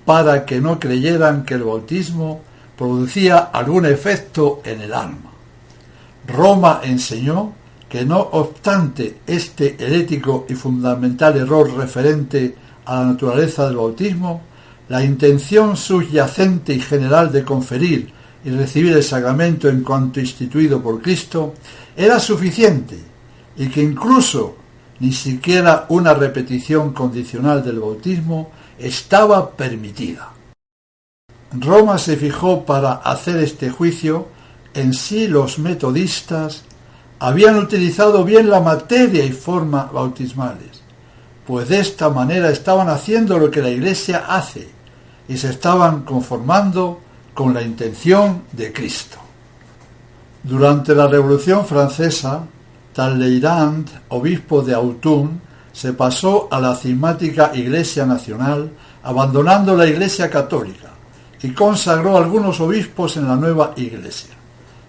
para que no creyeran que el bautismo producía algún efecto en el alma. Roma enseñó que no obstante este herético y fundamental error referente a la naturaleza del bautismo, la intención subyacente y general de conferir y recibir el sacramento en cuanto instituido por Cristo era suficiente y que incluso ni siquiera una repetición condicional del bautismo estaba permitida. Roma se fijó para hacer este juicio en si los metodistas habían utilizado bien la materia y forma bautismales, pues de esta manera estaban haciendo lo que la Iglesia hace y se estaban conformando con la intención de Cristo. Durante la Revolución Francesa, Talleyrand, obispo de Autun, se pasó a la cismática Iglesia Nacional, abandonando la Iglesia Católica, y consagró a algunos obispos en la nueva Iglesia.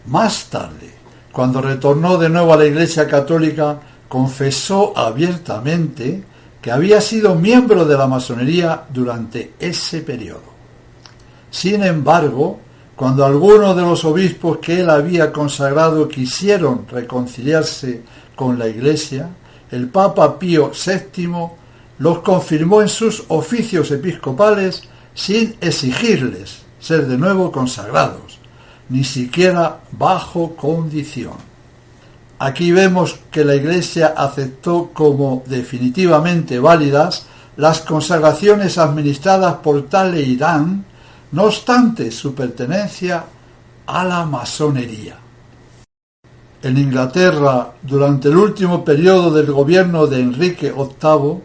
Más tarde, cuando retornó de nuevo a la Iglesia Católica, confesó abiertamente que había sido miembro de la masonería durante ese periodo. Sin embargo, cuando algunos de los obispos que él había consagrado quisieron reconciliarse con la Iglesia, el Papa Pío VII los confirmó en sus oficios episcopales sin exigirles ser de nuevo consagrados, ni siquiera bajo condición. Aquí vemos que la Iglesia aceptó como definitivamente válidas las consagraciones administradas por Talleyrand, no obstante su pertenencia a la masonería. En Inglaterra, durante el último periodo del gobierno de Enrique VIII,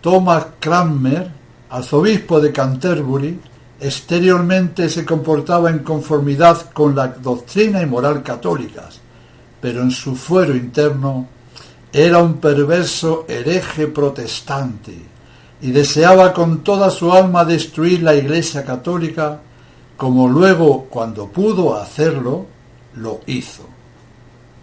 Thomas Cranmer, arzobispo de Canterbury, exteriormente se comportaba en conformidad con la doctrina y moral católicas, pero en su fuero interno era un perverso hereje protestante y deseaba con toda su alma destruir la Iglesia Católica, como luego, cuando pudo hacerlo, lo hizo.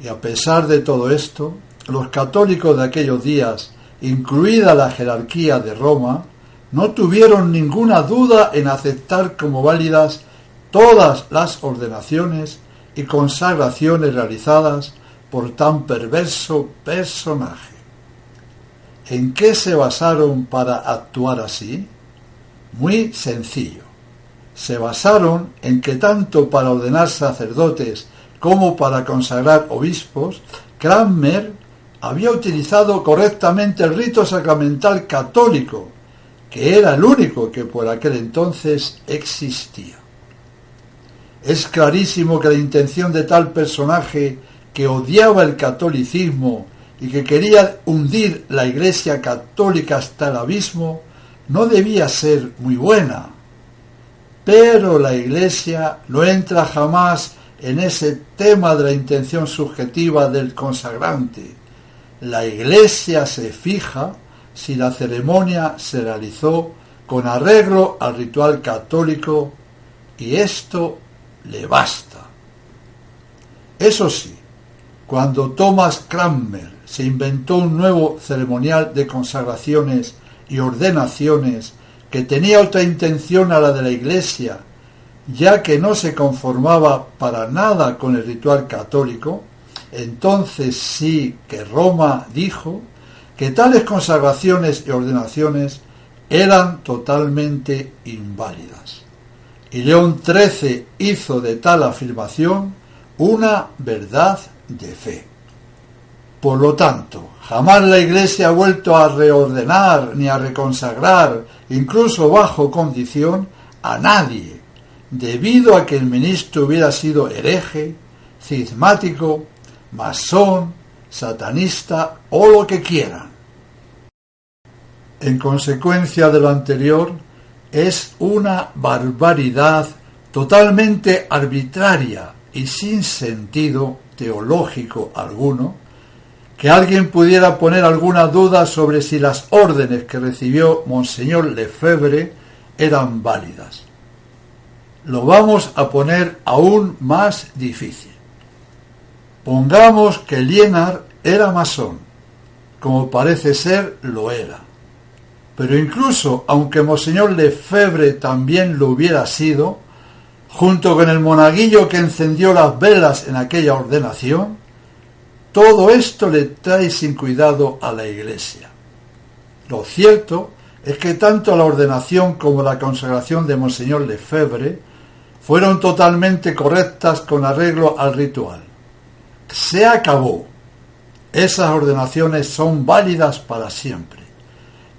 Y a pesar de todo esto, los católicos de aquellos días, incluida la jerarquía de Roma, no tuvieron ninguna duda en aceptar como válidas todas las ordenaciones y consagraciones realizadas por tan perverso personaje. ¿En qué se basaron para actuar así? Muy sencillo. Se basaron en que tanto para ordenar sacerdotes como para consagrar obispos, Cranmer había utilizado correctamente el rito sacramental católico, que era el único que por aquel entonces existía. Es clarísimo que la intención de tal personaje, que odiaba el catolicismo y que quería hundir la Iglesia Católica hasta el abismo, no debía ser muy buena. Pero la Iglesia no entra jamás en ese tema de la intención subjetiva del consagrante. La Iglesia se fija si la ceremonia se realizó con arreglo al ritual católico, y esto le basta. Eso sí, cuando Thomas Cranmer se inventó un nuevo ceremonial de consagraciones y ordenaciones que tenía otra intención a la de la Iglesia, ya que no se conformaba para nada con el ritual católico, entonces sí que Roma dijo que tales consagraciones y ordenaciones eran totalmente inválidas. Y León XIII hizo de tal afirmación una verdad de fe. Por lo tanto, jamás la Iglesia ha vuelto a reordenar ni a reconsagrar, incluso bajo condición, a nadie, debido a que el ministro hubiera sido hereje, cismático, masón, satanista o lo que quieran. En consecuencia de lo anterior, es una barbaridad totalmente arbitraria y sin sentido teológico alguno que alguien pudiera poner alguna duda sobre si las órdenes que recibió Monseñor Lefebvre eran válidas. Lo vamos a poner aún más difícil. Pongamos que Liénard era masón, como parece ser lo era. Pero incluso aunque Monseñor Lefebvre también lo hubiera sido, junto con el monaguillo que encendió las velas en aquella ordenación, todo esto le trae sin cuidado a la Iglesia. Lo cierto es que tanto la ordenación como la consagración de Monseñor Lefebvre fueron totalmente correctas con arreglo al ritual. Se acabó. Esas ordenaciones son válidas para siempre,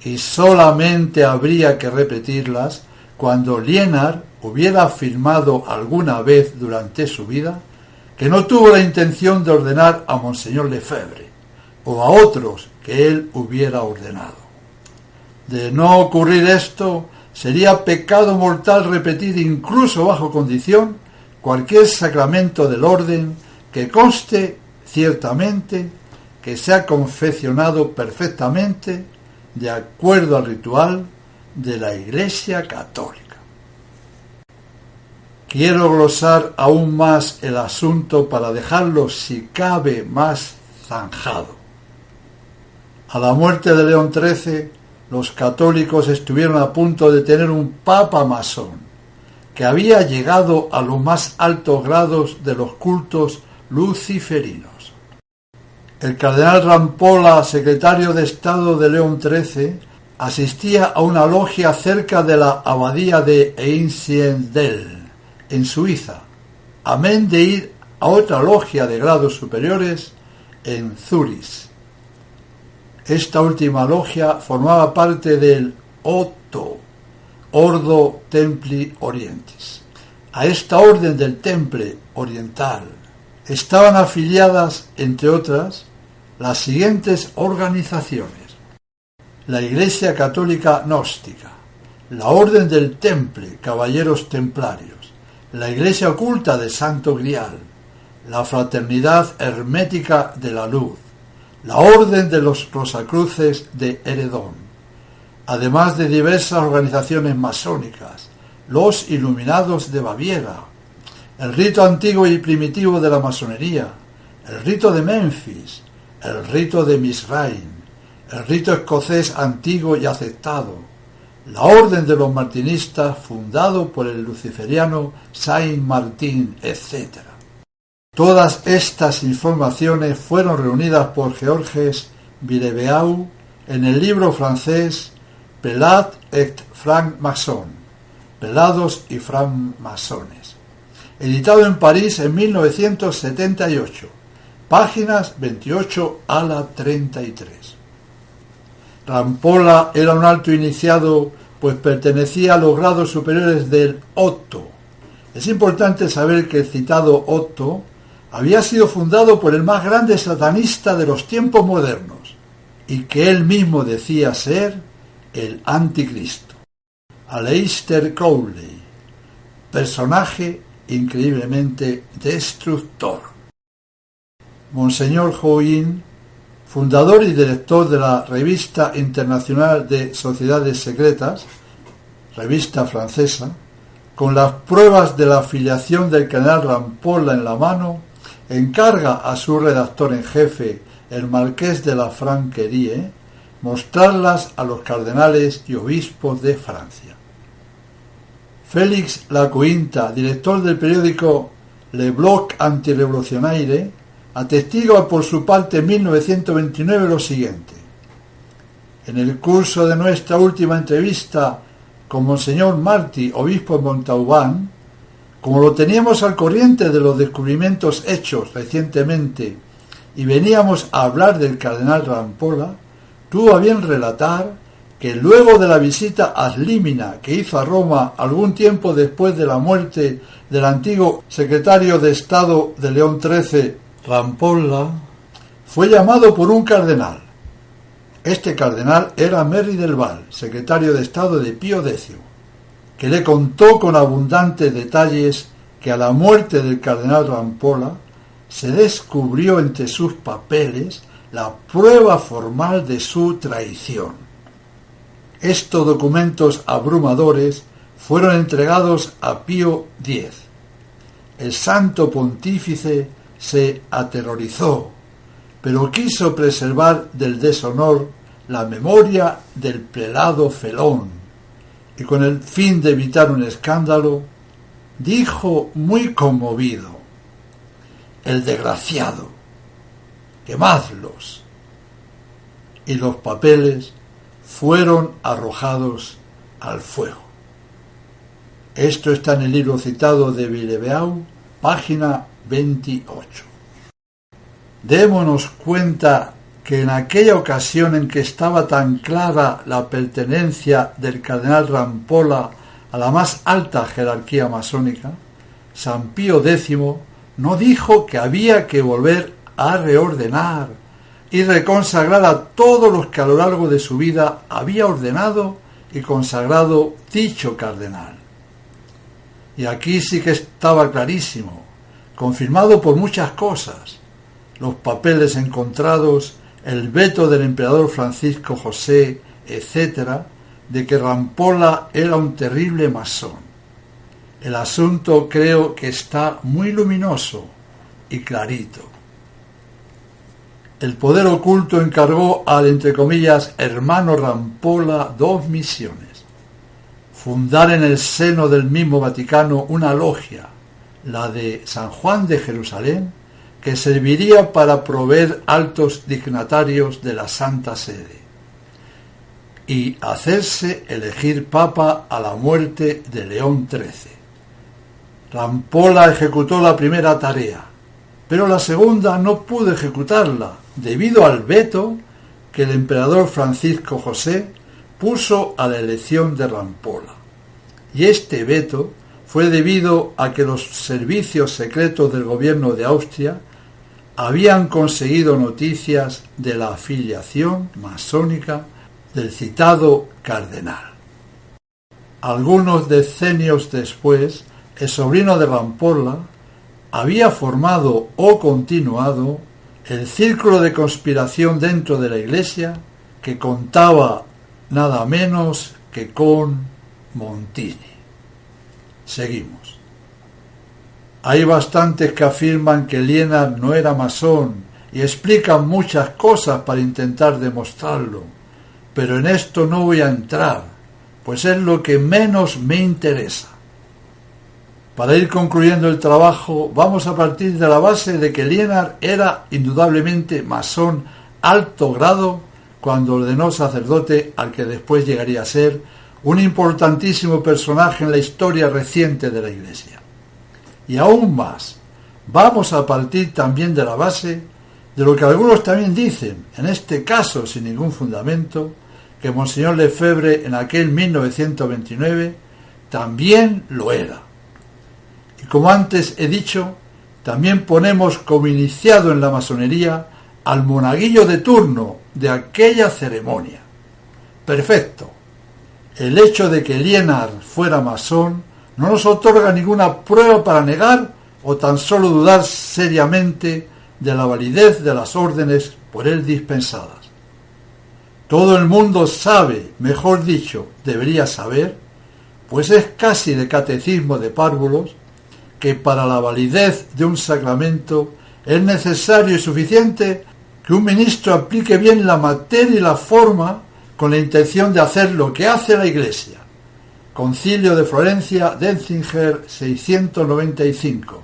y solamente habría que repetirlas cuando Liénard hubiera afirmado alguna vez durante su vida que no tuvo la intención de ordenar a Monseñor Lefebvre o a otros que él hubiera ordenado. De no ocurrir esto, sería pecado mortal repetir incluso bajo condición cualquier sacramento del orden que conste ciertamente que se ha confeccionado perfectamente de acuerdo al ritual de la Iglesia Católica. Quiero glosar aún más el asunto para dejarlo, si cabe, más zanjado. A la muerte de León XIII, los católicos estuvieron a punto de tener un papa masón, que había llegado a los más altos grados de los cultos luciferinos. El cardenal Rampolla, secretario de Estado de León XIII, asistía a una logia cerca de la abadía de Einsiedeln, en Suiza, amén de ir a otra logia de grados superiores en Zúrich. Esta última logia formaba parte del Otto, Ordo Templi Orientis. A esta orden del Temple Oriental estaban afiliadas, entre otras, las siguientes organizaciones: la Iglesia Católica Gnóstica, la Orden del Temple, Caballeros Templarios, la Iglesia Oculta de Santo Grial, la Fraternidad Hermética de la Luz, la Orden de los Rosacruces de Heredón, además de diversas organizaciones masónicas, los Iluminados de Baviera, el rito antiguo y primitivo de la masonería, el rito de Memphis, el rito de Misraim, el rito escocés antiguo y aceptado, la Orden de los Martinistas, fundado por el luciferiano Saint Martin, etc. Todas estas informaciones fueron reunidas por Georges Villebeau en el libro francés Pelat et Franc-Maçon, Pelados y francmasones, editado en París en 1978, páginas 28 a la 33. Rampolla era un alto iniciado, pues pertenecía a los grados superiores del Otto. Es importante saber que el citado Otto había sido fundado por el más grande satanista de los tiempos modernos, y que él mismo decía ser el Anticristo, Aleister Crowley, personaje increíblemente destructor. Monseñor Houin, fundador y director de la Revista Internacional de Sociedades Secretas, revista francesa, con las pruebas de la afiliación del cardenal Rampolla en la mano, encarga a su redactor en jefe, el marqués de la Franquerie, mostrarlas a los cardenales y obispos de Francia. Félix Lacointa, director del periódico Le Bloc Antirevolutionnaire, atestigua por su parte en 1929 lo siguiente: en el curso de nuestra última entrevista con Monseñor Martí, obispo de Montauban, como lo teníamos al corriente de los descubrimientos hechos recientemente y veníamos a hablar del cardenal Rampolla, tuvo a bien relatar que luego de la visita a Slímina que hizo a Roma algún tiempo después de la muerte del antiguo secretario de Estado de León XIII, Rampolla, fue llamado por un cardenal. Este cardenal era Merry del Val, secretario de Estado de Pío X, que le contó con abundantes detalles que a la muerte del cardenal Rampolla se descubrió entre sus papeles la prueba formal de su traición. Estos documentos abrumadores fueron entregados a Pío X. El santo pontífice se aterrorizó, pero quiso preservar del deshonor la memoria del prelado felón, y con el fin de evitar un escándalo, dijo muy conmovido: «El desgraciado, quemadlos». Y los papeles fueron arrojados al fuego. Esto está en el libro citado de Villebeau, página 28. Démonos cuenta que en aquella ocasión en que estaba tan clara la pertenencia del cardenal Rampolla a la más alta jerarquía masónica, San Pío X no dijo que había que volver a reordenar y reconsagrar a todos los que a lo largo de su vida había ordenado y consagrado dicho cardenal. Y aquí sí que estaba clarísimo, confirmado por muchas cosas: los papeles encontrados, el veto del emperador Francisco José, etc., de que Rampolla era un terrible masón. El asunto creo que está muy luminoso y clarito. El poder oculto encargó al, entre comillas, hermano Rampolla dos misiones: fundar en el seno del mismo Vaticano una logia, la de San Juan de Jerusalén, que serviría para proveer altos dignatarios de la Santa Sede, y hacerse elegir papa a la muerte de León XIII. Rampolla ejecutó la primera tarea, pero la segunda no pudo ejecutarla debido al veto que el emperador Francisco José puso a la elección de Rampolla. Y este veto fue debido a que los servicios secretos del gobierno de Austria habían conseguido noticias de la afiliación masónica del citado cardenal. Algunos decenios después, el sobrino de Rampolla había formado o continuado el círculo de conspiración dentro de la Iglesia, que contaba nada menos que con Montini. Seguimos. Hay bastantes que afirman que Liénard no era masón y explican muchas cosas para intentar demostrarlo, pero en esto no voy a entrar, pues es lo que menos me interesa. Para ir concluyendo el trabajo, vamos a partir de la base de que Liénard era indudablemente masón alto grado cuando ordenó sacerdote al que después llegaría a ser un importantísimo personaje en la historia reciente de la Iglesia. Y aún más, vamos a partir también de la base de lo que algunos también dicen, en este caso sin ningún fundamento, que Monseñor Lefebvre en aquel 1929 también lo era. Y como antes he dicho, también ponemos como iniciado en la masonería al monaguillo de turno de aquella ceremonia. Perfecto. El hecho de que Liénard fuera masón no nos otorga ninguna prueba para negar o tan solo dudar seriamente de la validez de las órdenes por él dispensadas. Todo el mundo sabe, mejor dicho, debería saber, pues es casi de catecismo de párvulos, que para la validez de un sacramento es necesario y suficiente que un ministro aplique bien la materia y la forma con la intención de hacer lo que hace la Iglesia. Concilio de Florencia, Denzinger, 695.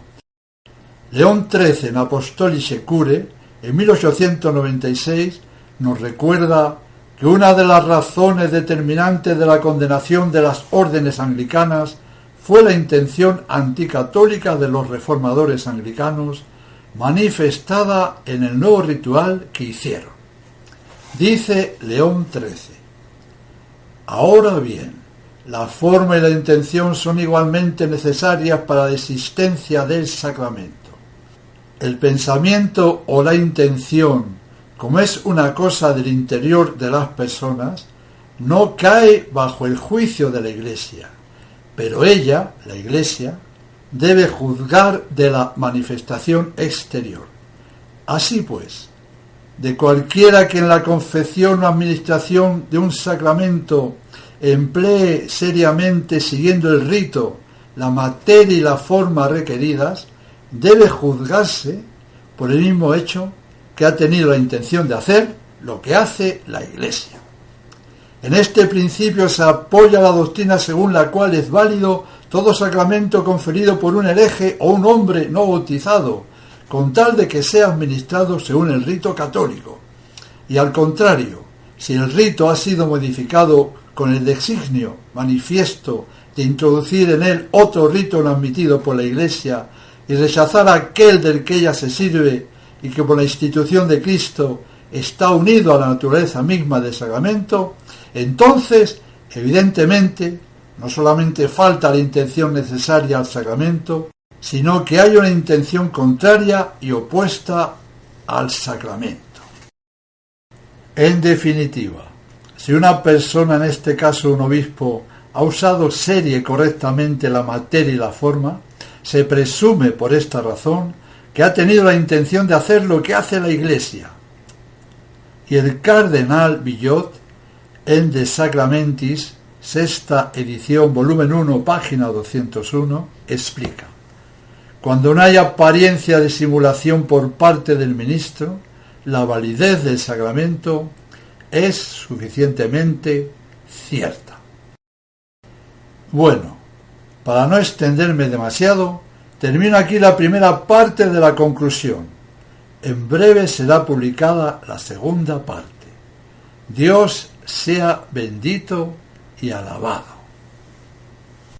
León XIII en Apostolische Cure, en 1896, nos recuerda que una de las razones determinantes de la condenación de las órdenes anglicanas fue la intención anticatólica de los reformadores anglicanos manifestada en el nuevo ritual que hicieron. Dice León XIII: ahora bien, la forma y la intención son igualmente necesarias para la existencia del sacramento. El pensamiento o la intención, como es una cosa del interior de las personas, no cae bajo el juicio de la Iglesia, pero ella, la Iglesia, debe juzgar de la manifestación exterior. Así pues, de cualquiera que en la confección o administración de un sacramento emplee seriamente, siguiendo el rito, la materia y la forma requeridas, debe juzgarse por el mismo hecho que ha tenido la intención de hacer lo que hace la Iglesia. En este principio se apoya la doctrina según la cual es válido todo sacramento conferido por un hereje o un hombre no bautizado, con tal de que sea administrado según el rito católico. Y al contrario, si el rito ha sido modificado con el designio manifiesto de introducir en él otro rito no admitido por la Iglesia y rechazar aquel del que ella se sirve y que por la institución de Cristo está unido a la naturaleza misma del sacramento, entonces, evidentemente, no solamente falta la intención necesaria al sacramento, sino que hay una intención contraria y opuesta al sacramento. En definitiva, si una persona, en este caso un obispo, ha usado seria y correctamente la materia y la forma, se presume por esta razón que ha tenido la intención de hacer lo que hace la Iglesia. Y el cardenal Billot, en De Sacramentis, sexta edición, volumen 1, página 201, explica: cuando no hay apariencia de simulación por parte del ministro, la validez del sacramento es suficientemente cierta. Bueno, para no extenderme demasiado, termino aquí la primera parte de la conclusión. En breve será publicada la segunda parte. Dios sea bendito y alabado.